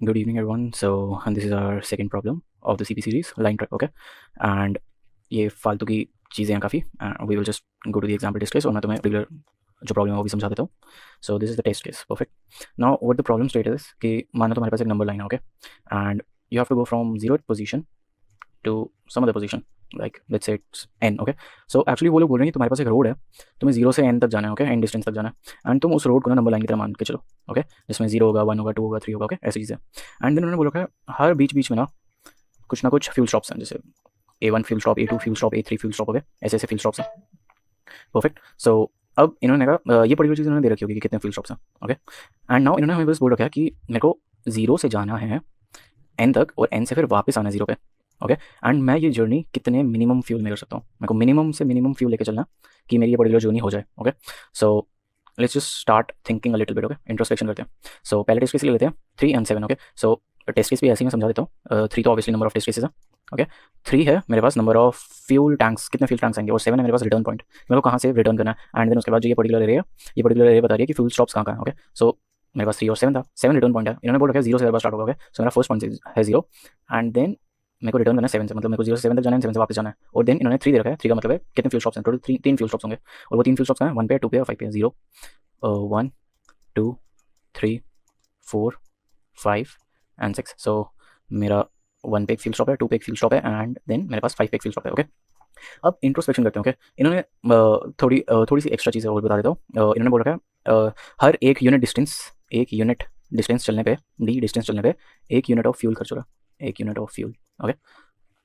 Good evening, everyone. So, and this is our second problem of the CP series, line track. Okay, and ये फालतू की चीज़ें हैं काफ़ी. We will just go to the example test case और मैं तुम्हें रेगुलर जो प्रॉब्लम है वो भी समझा देता हूँ. So this is the test case. Perfect. Now what the problem state is कि मानो तुम्हारे पास एक नंबर लाइन है, okay, and you have to go from 0th position to some other position, like let's say it's n. Okay, so actually वो लोग बोल रहे हैं कि तुम्हारे पास एक रोड है, तुम्हें 0 से n तक जाना है, okay, n डिस्टेंस तक जाना है, एंड तुम उस रोड को ना नंबर लाइन की तरह मान के चलो, ओके, जिसमें 0 होगा, 1 होगा, 2 होगा, 3 होगा, ओके, ऐसी चीज़ें. एंड देन उन्होंने बोला है हर बीच बीच में ना कुछ फ्यूल स्टॉप्स हैं, जैसे A1 fuel stop, A2 fuel stop, A3 fuel stop, okay, ऐसे ऐसे फ्यूल स्टॉप्स हैं. परफेक्ट. सो अब इन्होंने कहा ये पर्टिकुलर चीज़ इन्होंने दे रखी होगी कि कितने फ्यूल स्टॉप्स हैं, ओके, एंड नाउ इन्होंने हमें बस बोल रखा है कि मेरे को 0 से जाना है n तक और n से फिर वापस आना है 0 पे, ओके, एंड मैं ये जर्नी कितने मिनिमम फ्यूल में कर सकता हूँ, मेरे को मिनिमम से मिनिमम फ्यूल लेके चलना कि मेरी ये पर्टिकुलर जर्नी हो जाए, okay. So let's just start thinking a little bit, okay, introspection करते हैं. सो पहले टेस्ट केस ले लेते हैं 3 and 7, okay. So test case भी ऐसे ही मैं समझा देता हूँ. 3 तो obviously number of test cases है, ओके. 3 है मेरे पास नंबर ऑफ फ्यूल टैंक्स, कितने फ्यूल टैंक्स आएंगे, और 7 है मेरे पास रिटर्न पॉइंट, मेरे को कहाँ से रिटर्न करना है. एंड देन उसके बाद जो ये पर्टिकुलर एरिया, ये पर्टिकुलर एरिया बता रही है कि फ्यूल स्टॉप्स कहाँ कहाँ है, ओके. सो मेरे पास 3 और 7 था, 7 रिटर्न पॉइंट है, इन्होंने बोल रखा है 0 से मेरे पास स्टार्ट होगा, ओके. सो मेरा फर्स्ट पॉइंट है 0, एंड देन मेरे को रिटर्न करना है 7 से, मतलब मेरे को 0 से 7 तक जाना है, 7 से वापस जाना है. और देन इन्होंने 3 दे रखा है, 3 का मतलब है कितने फ्यूल स्टॉप्स हैं, टोटल 3 फ्यूल स्टॉप्स होंगे, और वो 3 फ्यूल स्टॉप्स हैं 1 पे, 2 पे और 5 पे. 0 1 2 3 4 5 एंड 6. सो मेरा 1 पे एक फ्यूल स्टॉप है, 2 पे एक फ्यूल स्टॉप है, एंड देन मेरे पास 5 पे एक फ्यूल स्टॉप है, ओके. अब इंट्रोस्पेक्शन करते हैं, ओके. इन्होंने थोड़ी सी एक्स्ट्रा चीज़ें और बता देता हूँ. इन्होंने बोल रखा है हर एक यूनिट डिस्टेंस चलने पे, डी डिस्टेंस चलने पे 1 यूनिट ऑफ फ्यूल खर्च हो रहा है, 1 unit of fuel, okay.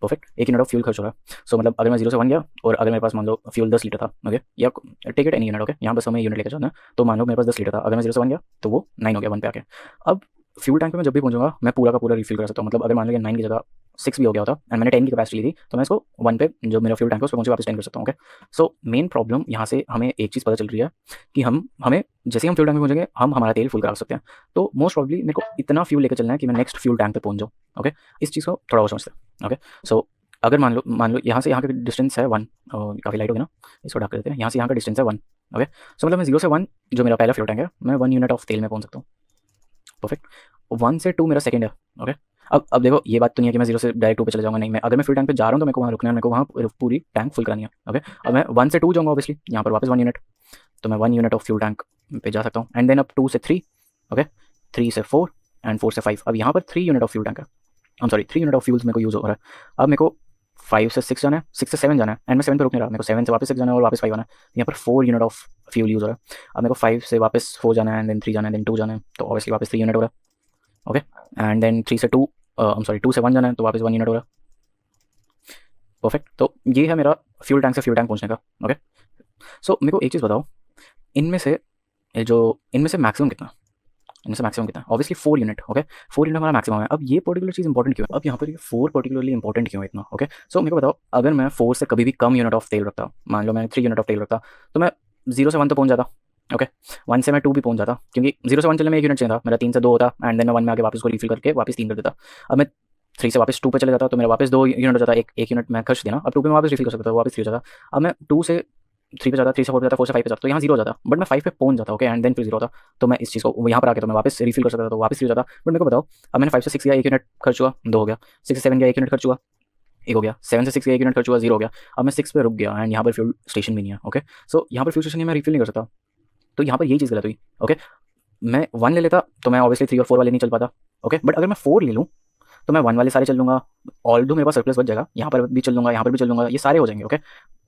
Perfect, 1 unit of fuel खर्च हो रहा है. सो मतलब अगर मैं 0 से 1 गया और अगर मेरे पास मान लो फ्यूल 10 लीटर था, ओके, या take it any unit, okay, यहाँ बस हमें यूनिट लेकर जाना है, तो मान लो मेरे पास 10 लीटर था, अगर मैं 0 से 1 गया तो वो 9 हो गया 1 पे आके. अब फ्यूल टैंक पे मैं जब भी पहुंचूंगा मैं पूरा का पूरा रिफिल कर सकता हूँ, मतलब अगर मान लो 9 की जगह 6 भी हो गया होता एंड मैंने 10 की कैपेसिटी ली थी, तो मैं इसको 1 पे जो मेरा फ्यूल टैंक है उस पर पहुंचे वापस 10 कर सकता हूँ, ओके. सो मेन प्रॉब्लम यहाँ से हमें एक चीज़ पता चल रही है कि हमें जैसे ही हम फ्यूल टैंक में पहुंचेंगे हम हमारा तेल फुल करा सकते हैं. तो मोस्ट प्रॉब्ली मेरे को इतना फ्यूल लेकर चलना है कि मैं नेक्स्ट फ्यूल टैंक पे पहुंच जाऊँ, ओके. इस चीज़ को थोड़ा और समझते हैं, ओके. सो अगर मान लो यहाँ से यहाँ का डिस्टेंस है 1, काफ़ी लाइट होगी ना, इसको ढक देते हैं, यहाँ से यहाँ का डिस्टेंस है 1, ओके. सो मतलब मैं 0 से 1 जो मेरा पहला फ्यूल टैंक है मैं 1 यूनिट ऑफ तेल में पहुँच सकता हूँ. परफेक्ट. 1 से 2 मेरा सेकंड है, ओके. अब देखो ये बात तो नहीं है कि मैं 0 से डायरेक्ट 2 पे चले जाऊँगा, नहीं, मैं अगर मैं फ्यूल टैंक पे जा रहा हूँ तो मेरे को वहाँ रुकना है, मेरे को वहाँ पूरी टैंक फुल करानी है, ओके. अब मैं 1 से 2 जाऊँगा ऑब्वियसली, यहाँ पर वापस 1 यूनिट, तो मैं 1 यूनिट ऑफ फ्यूल टैंक पे जा सकता हूँ. एंड देन अब 2 से 3, ओके, 3 से 4 एंड 4 से 5. अब यहाँ पर 3 यूनिट ऑफ फ्यूल टैंक है, I am sorry 3 unit of fuels मेरे को यूज़ हो रहा है. अब मेरे को 5 से 6 जाना है, 6 से 7 जाना है, एंड मैं 7 पे रुक नहीं रहा, मेरे को 7 से वापस 6 जाना है और वापस 5 आना है. यहाँ पर 4 यूनिट ऑफ फ्यूल यूज़ हो रहा है. अब मेरे को 5 से वापस 4 जाना है, एंड देन 3 जाना है, देन 2 जाना है, तो ऑब्वियसली वापस 3 यूनिट हो रहा है, ओके. एंड देन 3 से 2 आई एम सॉरी 2 से 1 जाना है, तो वापस 1 यूनिट हो रहा है. परफेक्ट. तो ये है मेरा फ्यूल टैंक से फ्यूल टैंक पहुँचने का, ओके. सो मेरे को एक चीज़ बताओ, इनमें से मैक्सिमम कितना, ऑब्वियसली 4 यूनिट, ओके. 4 यूनिट हमारा मैक्सिमम है. अब ये पर्टिकुलर चीज़ इंपॉर्टेंट क्यों है, अब यहाँ पर ये 4 पर्टिकुलरली इंपॉर्टेंट क्यों है इतना, ओके. सो मेरे को बताओ, अगर मैं 4 से कभी भी कम यूनिट ऑफ तेल रखता, मान लो मैं 3 यूनिट ऑफ तेल रखता, तो मैं 0 से 1 तो पहुँच जाता, ओके. 1 से मैं 2 भी पहुँच जाता, क्योंकि 0 से 1 चलने में 1 यूनिट चाहिए था, मेरा 3 से 2 होता, एंड देन मैं 1 में आके वापस को रिफिल करके वापस 3 कर देता. अब मैं 3 से वापस 2 पे चले जाता, तो मेरा वापस 2 यूनिट हो जाता, एक यूनिट मैं खर्च देना, अब 2 पे मैं वापस रिफिल कर सकता था, वापस 3 हो जाता. अब मैं 2 से 3 पे जाता, 3 से 4 पे जाता, 4 से 5 पे जाता, तो यहाँ 0 हो जाता, बट मैं 5 पे पहुँच जाता, ओके. एंड देन फिर 0 होता, तो मैं इस चीज़ को यहाँ पर आके तो मैं वापस रिफिल कर सकता था, तो वापस 3 हो जाता. बट मेरे को बताओ, अब मैंने 5 से 6 गया 1 यूनिट खर्च हुआ, 2 हो गया. 6 से 7 गया 1 यूनिट खर्च हुआ, 1 हो गया. 7 से 6 गया 1 यूनिट खर्च हुआ, 0 हो गया. अब मैं 6 पे रुक गया, एंड यहाँ पर फ्यूल स्टेशन भी नहीं है, ओके. सो यहाँ पर फ्यूल स्टेशन मैं रिफिल नहीं कर सकता, तो यहाँ पर यही चीज़ गलत हुई, ओके. मैं 1 ले लेता तो मैं ऑब्वियसली 3 और 4 वाले नहीं चल पाता, ओके. बट अगर मैं 4 ले लूँ तो मैं 1 वाले सारे चल लूँगा, ऑल्दो मेरे पास सरप्लस बच जाएगा, यहाँ पर भी चल लूँगा, यहाँ पर भी चल लूँगा, ये सारे हो जाएंगे, ओके.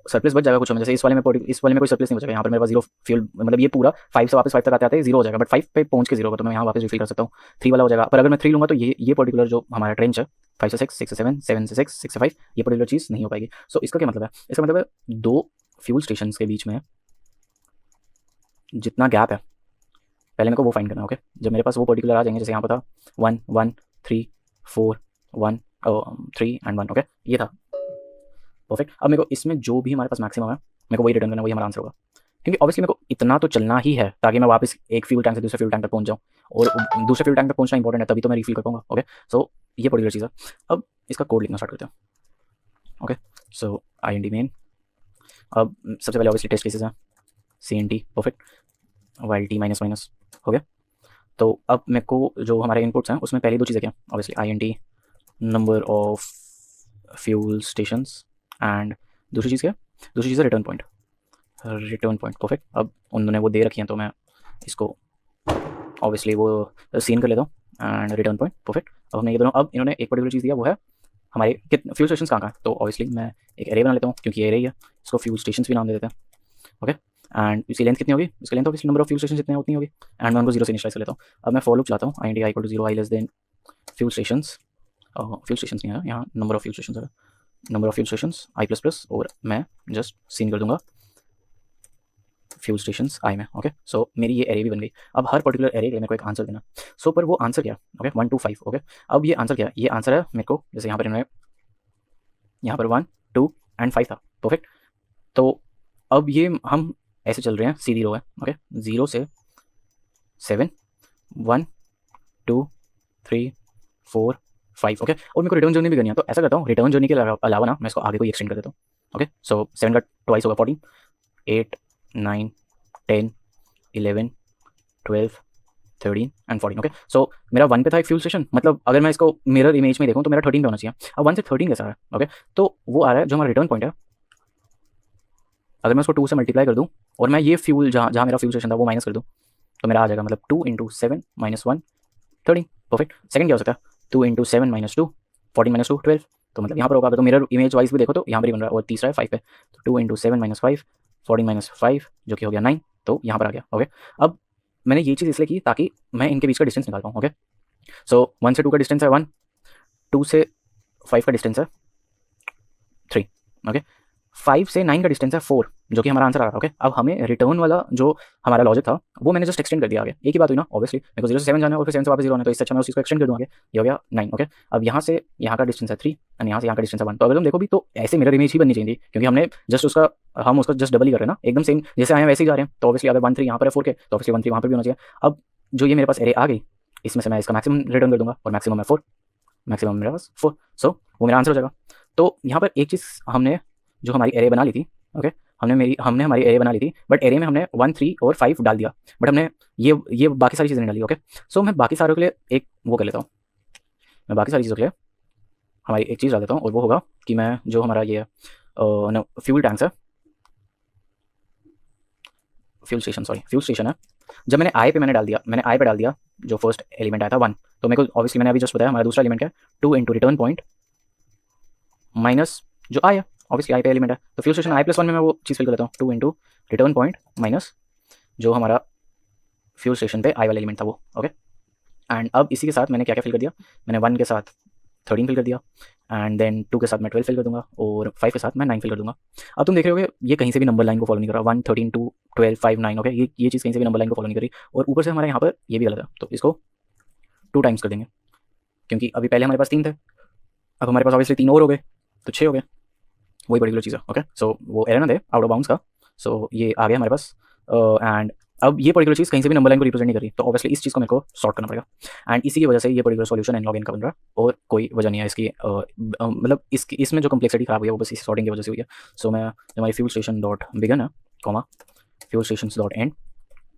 सरप्लस बच जाएगा कुछ में, जैसे इस वाले में कोई सरप्लस नहीं बचेगा, यहाँ पर मेरे पास 0 फ्यूल, मतलब ये पूरा 5 से वापस 5 तक आते आते 0 हो जाएगा, बट 5 पे पहुँच के 0 होगा, तो मैं यहाँ वापस रिफिल कर सकता हूँ, 3 वाला हो जाएगा. पर अगर मैं 3 लूँगा तो ये पर्टिकुलर जो हमारा ट्रेंच है 5 से 6, 6 से 7, 7 से 6, 6 से 5, ये पर्टिकुलर चीज़ नहीं हो पाएगी. सो इसका क्या मतलब है, इसका मतलब है 2 फ्यूल स्टेशन के बीच में जितना गैप है पहले मेरे को वो फाइंड करना है, ओके. जब मेरे पास वो पर्टिकुलर आ जाएंगे, जैसे यहाँ पर था 1 1 3 4 1 3 एंड 1, ओके, ये था परफेक्ट. अब मेरे को इसमें जो भी हमारे पास मैक्सिमम है मेरे को वही रिटर्न करना, वही हमारा आंसर होगा, क्योंकि ऑब्वियसली मेरे को इतना तो चलना ही है ताकि मैं वापस एक फ्यूल टैंक से दूसरे फ्यूल टैंक तक पहुंच जाऊँ, और दूसरे फ्यूल टैंक तक पहुंचना इंपॉर्टेंट है, तभी तो मैं रिफिल कर पाऊंगा, ओके. सो ये पर्टिकुलर चीज़ है. अब इसका कोड लिखना स्टार्ट करते हैं, ओके. सो INT मेन. अब सबसे पहले ऑब्वियसली टेस्ट केसेस हैं, CNT perfect, while T minus minus हो गया. तो अब मेरे को जो हमारे इनपुट्स हैं उसमें पहली दो चीज़ें क्या, obviously INT number of fuel stations, and दूसरी चीज़ क्या, दूसरी चीज़ है return point. Return point perfect. अब उन्होंने वो दे रखी हैं तो मैं इसको ऑब्वियसली वो सीन कर लेता हूँ, एंड रिटर्न पॉइंट परफेक्ट। अब हमने ये दोनों, अब इन्होंने एक पर्टिकुलर चीज़ दिया, वो है हमारे कितने फ्यूल स्टेशन कहाँ कहाँ है। तो ऑब्वियसली मैं एक एरे बना लेता हूँ, क्योंकि एरे ही है, इसको फ्यूल स्टेशन भी नाम दे देते हैं। ओके, एंड इसकी लेंथ कितनी होगी, इसकी length obviously number of fuel station जितने उतनी होगी, एंड मैं उनको जीरो से इनिशियलाइज कर लेता हूँ। अब मैं फॉर लूप चलाता हूँ, INT i = 0, i less than fuel stations, fuel station नहीं है यहाँ, नंबर ऑफ फ्यूल स्टेशन है, number of fuel station i++, और मैं जस्ट सीन कर दूंगा फ्यूल स्टेशंस आई में। ओके, सो मेरी ये एरे भी बन गई। अब हर पर्टिकुलर एरे के लिए मेरे को एक आंसर देना। सो पर वो आंसर क्या, ओके 1 2 5। ओके, अब ये आंसर क्या है, ये आंसर है मेरे को, जैसे यहाँ पर इन्होंने यहाँ पर 1 2 एंड 5 था, परफेक्ट। तो अब ये हम ऐसे चल रहे हैं, सीधी रो है। ओके, 0 से 7 1 2 3 4 5। ओके, और मेरे को रिटर्न जर्नी भी करनी है, तो ऐसा करता हूँ, रिटर्न जर्नी के अलावा ना मैं इसको आगे को एक्सटेंड कर देता हूँ। ओके, सो 7 का ट्वाइस होगा 14, 8 9 10 11 12 13 एंड 14। ओके, सो मेरा 1 पे था एक फ्यूल स्टेशन, मतलब अगर मैं इसको मिरर इमेज में देखूँ तो मेरा 13 पे होना चाहिए। अब 1 से 13 कैसा है, ओके, तो वो आ रहा है जो हमारा रिटर्न पॉइंट है। अगर मैं उसको 2 से मल्टीप्लाई कर दूँ और मैं ये फ्यूल जहाँ जहाँ मेरा फ्यूल स्टेशन था वो माइनस कर दूँ, तो मेरा आ जाएगा मतलब 2 × 7 - 1 13, परफेक्ट। सेकंड क्या हो सकता है, 2 × 7 - 2 14 - 2 12, तो मतलब यहाँ पर होगा। अगर तो मिरर इमेज वाइज भी देखो तो यहाँ पर ही बन रहा है। और तीसरा है 5 पे, तो 2 × 7 - 5 14 - 5 जो कि हो गया 9, तो यहाँ पर आ गया। ओके, अब मैंने ये चीज़ इसलिए की ताकि मैं इनके बीच का डिस्टेंस निकाल पाऊँ। ओके, सो 1 से 2 का डिस्टेंस है 1, 2 से 5 का डिस्टेंस है 3। ओके, 5 से 9 का डिस्टेंस है 4, जो कि हमारा आंसर आ रहा है। ओके, अब हमें रिटर्न वाला जो हमारा लॉजिक था वो मैंने जस्ट एक्सटेंड कर दिया आगे। एक ही बात हुई ना, ऑब्वियसली मेरे को 0 से 7 जाना है और फिर 7 से वापस 0 आना है, तो इससे अच्छा मैं उस चीज़ को एक्सटेंड कर दूँ आगे। ये हो गया 9। ओके, अब यहाँ से यहाँ का डिस्टेंस है 3 एंड यहाँ से यहाँ का डिस्टेंस है 1। तो अगर तुम देखो भी तो ऐसे मिरर इमेज ही बननी चाहिए थी, क्योंकि हमने जस्ट उसका हम उसका जस्ट डबल ही कर रहे हैं ना, एकदम सेम जैसे आए हैं वैसे ही जा रहे हैं। तो ऑब्वियसली अगर 1 3 यहाँ पर है 4 के, तो ऑब्वियसली 1 3 वहाँ पर भी होना चाहिए। अब जो ये मेरे पास एरे आ गई, इसमें से मैं इसका मैक्सिमम रिटर्न कर दूंगा, और मैक्सिमम है 4, मैक्सिमम मेरे पास 4, सो वो मेरा आंसर हो जाएगा। तो यहाँ पर एक चीज़ हमने जो हमारी एरे बना ली थी, ओके, हमने हमारी एरे बना ली थी, बट एरे में हमने 1 3 और 5 डाल दिया, बट हमने ये बाकी सारी चीज़ें नहीं डाली। ओके, सो मैं बाकी सारों के लिए एक वो कर लेता हूँ, मैं बाकी सारी चीज़ों के लिए हमारी एक चीज़ डाल देता हूँ, और वो होगा कि मैं जो हमारा ये फ्यूल टैंक्स है, फ्यूल स्टेशन है, जब मैंने आई पे डाल दिया जो फर्स्ट एलिमेंट आया था 1, तो मेरे को ऑब्वियसली मैंने अभी जस्ट बताया हमारा दूसरा एलिमेंट है 2 × रिटर्न पॉइंट माइनस जो आई है, ऑब्वियसली आई पे एलिमेंट है, तो फ्यूल स्टेशन i+1 में मैं वो चीज़ फिल कर लेता हूँ, 2 × रिटर्न पॉइंट माइनस जो हमारा फ्यूल स्टेशन पे आई वाला एलिमेंट था वो। ओके, एंड अब इसी के साथ मैंने क्या क्या फिल कर दिया, मैंने 1 के साथ 13 फिल कर दिया, एंड देन 2 के साथ मैं 12 फिल कर दूंगा, और 5 के साथ मैं 9 फिल कर दूंगा। अब तुम देख रहे होगे ये कहीं से भी नंबर लाइन को फॉलो नहीं कर रहा, 1 13 2 12 5 9। ओके, ये चीज़ कहीं से भी नंबर लाइन को फॉलो नहीं करी, और ऊपर से हमारे यहाँ पर ये भी गलत है, तो इसको 2 टाइम्स कर देंगे, क्योंकि अभी पहले हमारे पास 3 थे, अब हमारे पास ऑब्वियसली 3 और हो गए, तो 6 हो गए, वही पर्टिकुलर चीज़ है। ओके, सो वो एरर ना दे आउट ऑफ बाउंड्स का, सो ये आ गया हमारे पास। एंड अब ये पर्टिकुलर चीज़ कहीं से भी नंबर लाइन को रिप्रेजेंट नहीं कर रही, तो ऑब्वियसली इस चीज़ को मेरे को सॉर्ट करना पड़ेगा, एंड इसी की वजह से ये particular solution n log n का बन रहा है, और कोई वजह नहीं है इसकी। मतलब इसमें जो कम्प्लेक्सिटी खराब हुई है वो बस इस सॉर्टिंग की वजह से हुई है। सो मैं जो हमारी फ्यूल स्टेशन डॉट बिगन है comma fuel station dot and,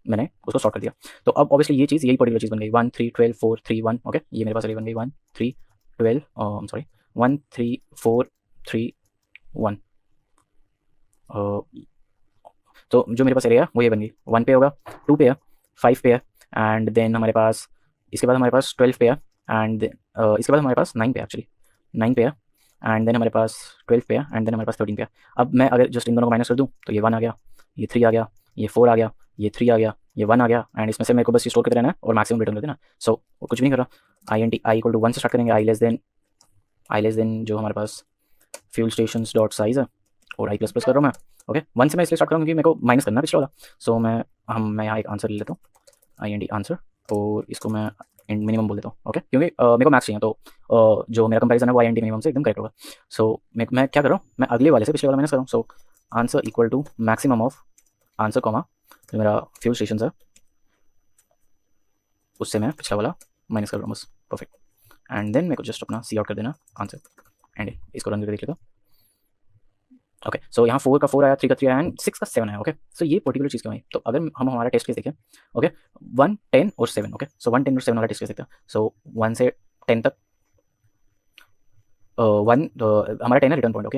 मैंने उसको सॉर्ट कर दिया। तो अब ऑब्वियसली ये चीज़ यही पर्टिकुलर चीज़ बन गई 1 3 12 4 3 1। ओके, ये मेरे पास बन गई 1 3 12 सॉरी 1 3 4 3 1। तो जो मेरे पास एरिया है वो ये बन गई, 1 पे होगा, 2 पे है, 5 पे है, एंड देन हमारे पास इसके बाद हमारे पास 12 पे है, एंड इसके बाद हमारे पास 9 पे है, एक्चुअली 9 पे है, एंड देन हमारे पास 12 पे है, एंड देन हमारे पास 13 पे है। अब मैं अगर जस्ट इन दोनों को माइनस कर दूँ तो ये 1 आ गया, ये 3 आ गया, ये 4 आ गया, ये 3 आ गया, ये 1 आ गया, एंड इसमें से मेरे को बस स्टोर करते रहना है और मैक्सिमम रिटर्न कर देना। सो कुछ भी नहीं कर रहा, INT i = 1 से स्टार्ट करेंगे, आई लेस देन जो हमारे पास फ्यूल स्टेशन डॉट साइज है, और i++ कर रहा हूँ मैं। ओके, 1 से मैं इसलिए स्टार्ट करूँगा क्योंकि मेरे को माइनस करना है पिछला वाला। सो मैं यहाँ एक आंसर ले लेता हूँ, INT आंसर, और इसको मैं मिनिमम बोल देता हूँ। ओके, क्योंकि मेरे को मैक्स चाहिए, तो जो मेरा कंपैरिजन है वो INT मिनिमम से एकदम करेक्ट होगा। सो मैं क्या कर रहा हूँ, मैं अगले वाले से पिछले वाला माइनस कर रहा हूँ। So answer equal to maximum of answer comma जो मेरा फ्यूल स्टेशन है उससे मैं पिछला वाला माइनस कर रहा हूँ, बस परफेक्ट। एंड देन मेरे को जस्ट अपना सी आउट कर देना आंसर, एंड इसको रन करके देख लेता हूँ। ओके, सो यहाँ 4 का 4 आया, 3 का 3 आया एंड 6 का 7 आया। ओके, सो ये पर्टिकुलर चीज़ क्यों आई? तो अगर हम हमारा टेस्ट केस देखें, ओके, 1, 10 और 7। ओके, सो 1, 10 और 7 वाला टेस्ट केस देखते हैं। सो 1 से 10 तक 1 हमारा 10 है रिटर्न पॉइंट। ओके,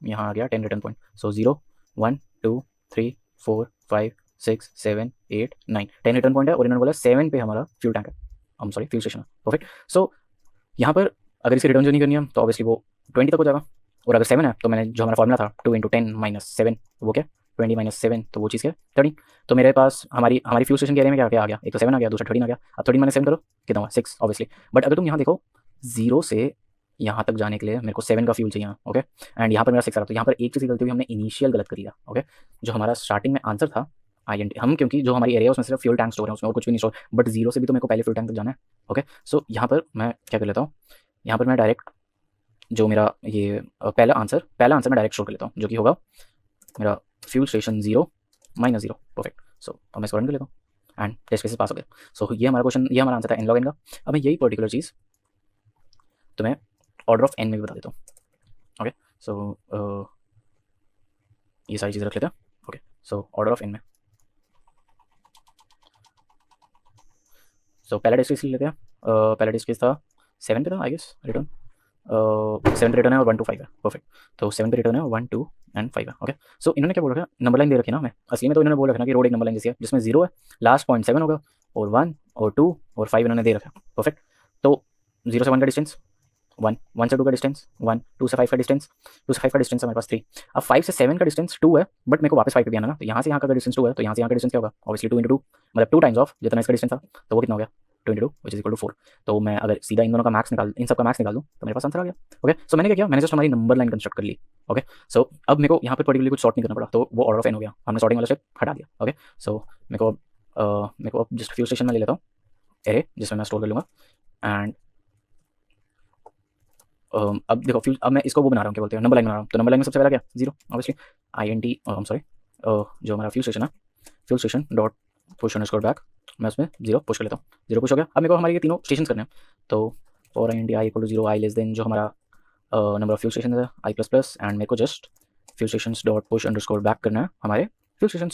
यहाँ आ गया 10 रिटर्न पॉइंट। सो 0, 1, 2, 3, 4, 5, 6, 7, 8, 9 10 रिटर्न पॉइंट है और इन्होंने बोला 7 पे हमारा फ्यूल टैंक है, सॉरी फ्यूल स्टेशन है। परफेक्ट। सो यहाँ पर अगर इसकी रिटर्न जर्नी करनी है तो ऑब्वियसली वो 20 तक हो जाएगा, और अगर 7 है तो मैंने जो हमारा फॉर्मूला था 2 × 10 - 7, वो क्या 20 - 7, तो वो चीज़ क्या 30। तो मेरे पास हमारी हमारी फ्यूल स्टेशन के एरिया में क्या क्या आ गया, एक तो 7 आ गया, दूसरा 13 आ गया। अब 13 - 7 करो, कितना हुआ 6 ऑब्वियसली। बट अगर तुम यहाँ देखो 0 से यहाँ तक जाने के लिए मेरे को 7 का फ्यूल चाहिए। ओके, एंड यहाँ पर मेरा 6 आ रहा, तो यहाँ पर एक चीज़ की गलती हुई, हमने इनिशियल गलत कर दिया। ओके, जो हमारा स्टार्टिंग में आंसर था INT, हम क्योंकि जो हमारी एरिया है उसमें सिर्फ फ्यूल टैंक स्टोर है, उसमें और कुछ भी नहीं स्टोर, बट 0 से भी तो मेरे को पहले फ्यूल टैंक तक जाना है। ओके, सो यहाँ पर मैं क्या कर लेता हूँ, यहाँ पर मैं डायरेक्ट जो मेरा ये पहला आंसर मैं डायरेक्ट स्टोर कर लेता हूँ, जो कि होगा मेरा फ्यूल स्टेशन 0 - 0। परफेक्ट। सो अब मैं इसको रन कर लेता हूँ एंड टेस्ट केसेस पास हो गए। सो ये हमारा क्वेश्चन, ये हमारा आंसर था n log n का। अब मैं यही पर्टिकुलर चीज़ तुम्हें ऑर्डर ऑफ n में भी बता देता हूँ। ओके, सो ये सारी चीज़ें रख लेते हैं। Okay, so order of n में, सो पहला टेस्ट केस लेते हैं। पहला टेस्ट केस था 7 पे था आई गेस रिटर्न, 7 पे रिटर्न है और 1 to 5 है। परफेक्ट। तो 7 पे रिटर्न है, 1, 2 एंड 5 है। ओके, सो इन्होंने क्या बोल रखा है, नंबर लाइन दे रखी है ना हमें। असली में तो इन्होंने बोल रखा है कि रोड एक नंबर लाइन जैसी है जिसमें 0 है, लास्ट पॉइंट 7 होगा, और 1 और 2 और 5 इन्होंने दे रखा है। परफेक्ट। तो 0 से 1 का डिस्टेंस 1, 1 से 2 का डिस्टेंस 1, 2 से 5 का डिस्टेंस, 2 से 5 का डिस्टेंस है मेरे पास 3। अब 5 से 7 का डिस्टेंस 2 है, बट मेरे को वापस 5 पे भी आना ना, तो यहाँ से यहाँ का डिस्टेंस 2 है, तो यहाँ से यहाँ का डिस्टेंस क्या होगा, ऑब्वियसली 2 × 2, मतलब 2 टाइम्स ऑफ जितना इसका डिस्टेंस था, तो वो कितना हो गया 2 × 2 विच इज इक्वल टू 4। तो मैं अगर सीधा इन दोनों का मैक्स निकाल, इन सब का मैक्स निकाल दूँ तो मेरे पास आंसर आ गया। ओके, सो मैंने क्या किया, मैंने जस्ट हमारी नंबर लाइन कंस्ट्रक्ट कर ली। ओके, सो अब मेरे को यहाँ पे पर्टिकुलरली कुछ सॉर्ट नहीं करना पड़ा, तो वो ऑर्डर ऑफ n हो गया, हमने सॉर्टिंग वाला स्टेप हटा दिया। ओके, सो मेरे को अब जस्ट फ्यूल स्टेशन में ले लेता हूँ एरे, जिसमें मैं स्टोर कर लूँगा। एंड अब देखो फ्यूल, अब मैं इसको वो बना रहा हूँ, क्या बोलते हैं, नंबर लाइन बना रहा हूँ। तो नंबर लाइन में सबसे पहला क्या 0 ऑब्वियसली, INT सॉरी जो हमारा फ्यूल स्टेशन है, fuel station dot push underscore back, मैं उसमें 0 पुश कर लेता हूँ। 0 पुश हो गया। अब मेरे को हमारे ये तीनों स्टेशन करने हैं, तो for INT i = 0, i less than जो हमारा नंबर ऑफ फ्यूल स्टेशन है i++, एंड मेरे को just fuel station dot push underscore back करना है हमारे फ्यूल स्टेशन।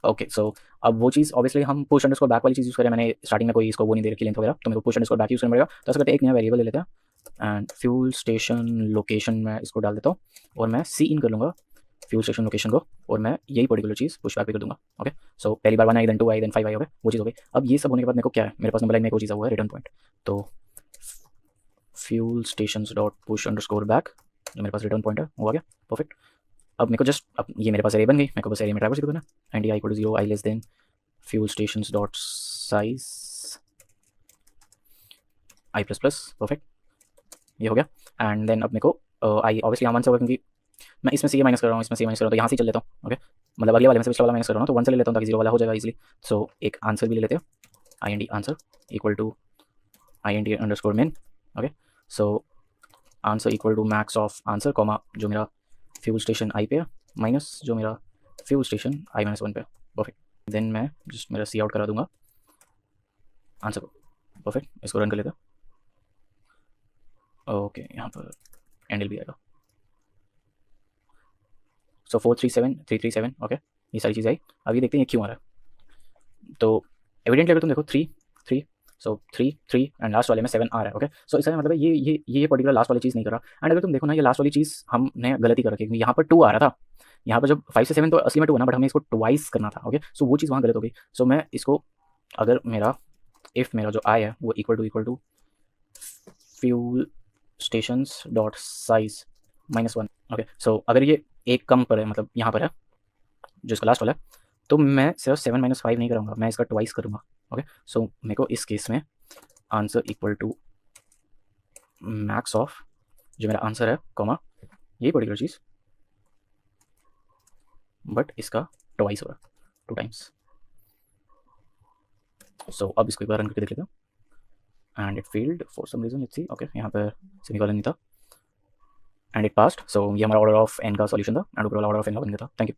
ओके, सो अब वो चीज़ ऑब्वियसली हम पुश अंडरस्कोर बैक वाली चीज़ यूज़ करें, मैंने स्टार्टिंग में कोई इसको वो नहीं दे रखी लेंथ वगैरह, तो मेरे को पुश अंडरस्कोर बैक यूज़ करना पड़ेगा। तो ऐसा करते हैं, एक नया वेरिएबल ले लेते हैं एंड फ्यूल स्टेशन लोकेशन में इसको डाल देता हूँ, और मैं सी इन कर लूँगा फ्यूल स्टेशन लोकेशन को, और मैं यही पर्टिकुलर चीज़ पुश बैक भी कर दूँगा। ओके, सो पहली बार 1 आई, देन 2 आई, देन 5 आई। ओके, वो चीज़ हो गई। अब ये सब होने के बाद मेरे को क्या है, मेरे पास नंबर लाइन में एक और चीज़ हुआ है रिटर्न पॉइंट, तो fuel station dot push underscore back, जो मेरे पास रिटर्न पॉइंट है वो आ गया। परफेक्ट। अब मेरे को जस्ट, अब ये मेरे पास एरिया बन गई, मेरे को बस एरिया में ट्राइवर्स करना है। And i = 0, i less than fuel station dot size i++। Perfect, ये हो गया। एंड देन अब मेरे को आई ऑब्वियसली यहाँ 1 से होगा, क्योंकि मैं इसमें से ये माइनस कर रहा हूँ, इसमें से ये माइनस कर रहा हूँ, तो यहाँ से चल लेता हूँ। ओके, मतलब अगले वाले में से पिछले वाला माइनस कर रहा हूँ, तो 1 से ले लेता हूँ ताकि 0 वाला हो जाएगा इजीली। सो एक आंसर भी ले लेते हैं, INT answer equal to INT underscore main. Okay, so answer equal to max of answer comma जो मेरा फ्यूल स्टेशन i पे है, माइनस जो मेरा फ्यूल स्टेशन i-1 पे है। परफेक्ट। देन मैं जस्ट मेरा सी आउट करा दूंगा आंसर को। परफेक्ट, इसको रन कर लेते हैं। ओके, यहाँ पर एंडल भी आएगा। सो 437 ओके, ये सारी चीज़ आई। अब ये देखते हैं ये क्यों आ रहा है। तो एविडेंटली अगर तुम देखो 3 3, सो 3 3 एंड लास्ट वाले में 7 आ रहा है। ओके, सो इसका मतलब है ये पर्टिकुलर लास्ट वाली चीज़ नहीं कर रहा। एंड अगर तुम देखो ना, ये लास्ट वाली चीज़ हमने गलती कर रखी है, क्योंकि यहाँ पर 2 आ रहा था, यहाँ पर जब 5 से 7 तो असली में 2 है ना, बट हमें इसको ट्वाइस करना था। ओके, सो वो चीज़ वहाँ गलत हो गई। सो मैं इसको, अगर मेरा इफ़ मेरा जो आई है वो equal to fuel stations dot size -1। Okay, so अगर ये एक कम पर है, मतलब यहाँ पर है जो इसका लास्ट वाला है, तो मैं सिर्फ 7 - 5 नहीं करूँगा, मैं इसका ट्वाइस करूँगा। ओके, सो मेरे को इस केस में answer equal to max of जो मेरा आंसर है कॉमा ये पर्टिकुलर चीज़, बट इसका ट्वाइस होगा 2 टाइम्स। सो अब इसको एक बार रन करके देख लेते हैं। And it failed for some reason, let's see. Okay, यहाँ पर सेमीकोलन नहीं था एंड इट पास्ड। सो ये हमारा ऑर्डर ऑफ n का सॉल्यूशन था, एंड ऊपर वाला ऑर्डर ऑफ n का बन गया था। Thank you.